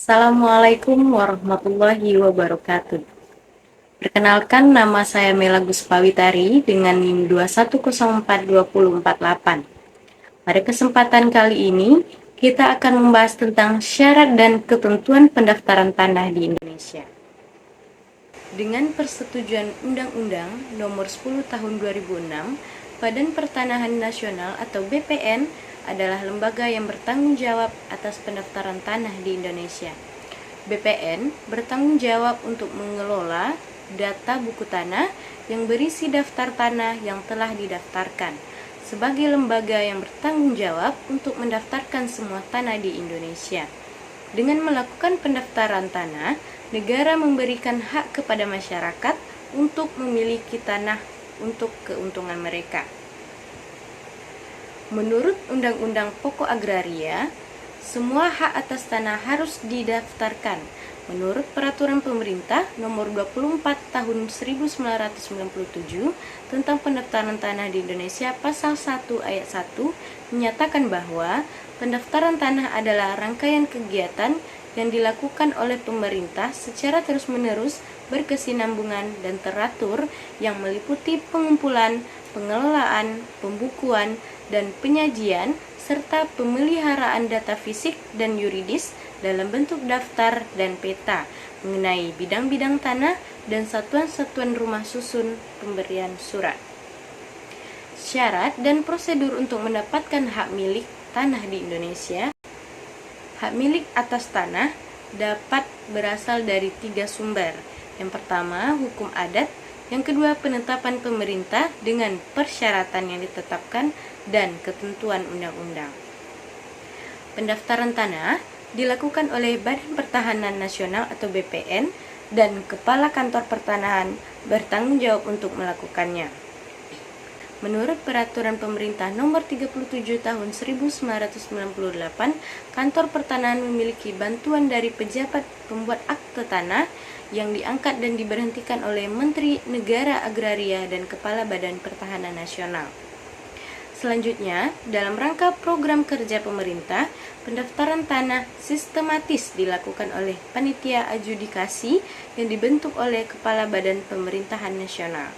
Assalamualaikum warahmatullahi wabarakatuh. Perkenalkan, nama saya Mela Guspawitari dengan NIM 2104248. Pada kesempatan kali ini, kita akan membahas tentang syarat dan ketentuan pendaftaran tanah di Indonesia. Dengan persetujuan Undang-Undang Nomor 10 Tahun 2006, Badan Pertanahan Nasional atau BPN adalah lembaga yang bertanggung jawab atas pendaftaran tanah di Indonesia. BPN bertanggung jawab untuk mengelola data buku tanah yang berisi daftar tanah yang telah didaftarkan, sebagai lembaga yang bertanggung jawab untuk mendaftarkan semua tanah di Indonesia. Dengan melakukan pendaftaran tanah, negara memberikan hak kepada masyarakat untuk memiliki tanah untuk keuntungan mereka. Menurut Undang-Undang Pokok Agraria, semua hak atas tanah harus didaftarkan. Menurut Peraturan Pemerintah Nomor 24 Tahun 1997 tentang pendaftaran tanah di Indonesia, Pasal 1 Ayat 1 menyatakan bahwa pendaftaran tanah adalah rangkaian kegiatan yang dilakukan oleh pemerintah secara terus-menerus, berkesinambungan dan teratur yang meliputi pengumpulan, pengelolaan, pembukuan, dan penyajian serta pemeliharaan data fisik dan yuridis dalam bentuk daftar dan peta mengenai bidang-bidang tanah dan satuan-satuan rumah susun pemberian surat. Syarat dan prosedur untuk mendapatkan hak milik tanah di Indonesia. Hak milik atas tanah dapat berasal dari 3 sumber. Yang pertama, hukum adat. Yang kedua, penetapan pemerintah dengan persyaratan yang ditetapkan dan ketentuan undang-undang. Pendaftaran tanah dilakukan oleh Badan Pertanahan Nasional atau BPN dan Kepala Kantor Pertanahan bertanggung jawab untuk melakukannya. Menurut Peraturan Pemerintah Nomor 37 Tahun 1998, Kantor Pertanahan memiliki bantuan dari pejabat pembuat akte tanah yang diangkat dan diberhentikan oleh Menteri Negara Agraria dan Kepala Badan Pertahanan Nasional. Selanjutnya, dalam rangka program kerja pemerintah, pendaftaran tanah sistematis dilakukan oleh panitia adjudikasi yang dibentuk oleh Kepala Badan Pemerintahan Nasional.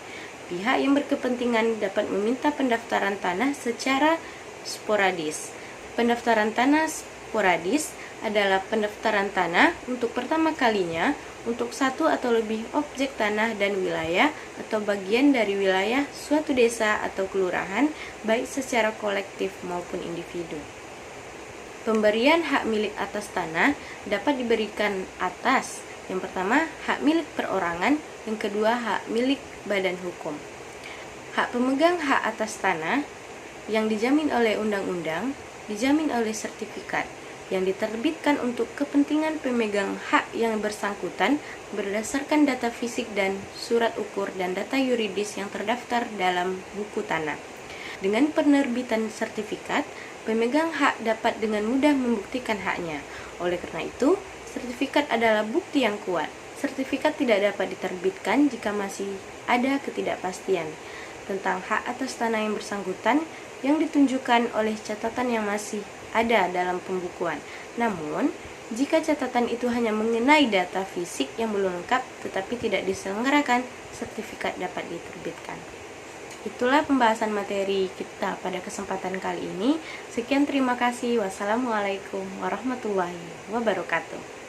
Pihak yang berkepentingan dapat meminta pendaftaran tanah secara sporadis. Pendaftaran tanah sporadis adalah pendaftaran tanah untuk pertama kalinya untuk satu atau lebih objek tanah dan wilayah atau bagian dari wilayah suatu desa atau kelurahan, baik secara kolektif maupun individu. Pemberian hak milik atas tanah dapat diberikan atas: yang pertama, hak milik perorangan; yang kedua, hak milik badan hukum. Hak pemegang hak atas tanah yang dijamin oleh undang-undang dijamin oleh sertifikat yang diterbitkan untuk kepentingan pemegang hak yang bersangkutan berdasarkan data fisik dan surat ukur dan data yuridis yang terdaftar dalam buku tanah. Dengan penerbitan sertifikat, pemegang hak dapat dengan mudah membuktikan haknya. Oleh karena itu, sertifikat adalah bukti yang kuat. Sertifikat tidak dapat diterbitkan jika masih ada ketidakpastian tentang hak atas tanah yang bersangkutan yang ditunjukkan oleh catatan yang masih ada dalam pembukuan. Namun, jika catatan itu hanya mengenai data fisik yang belum lengkap tetapi tidak diselenggarakan, sertifikat dapat diterbitkan. Itulah pembahasan materi kita pada kesempatan kali ini. Sekian, terima kasih. Wassalamualaikum warahmatullahi wabarakatuh.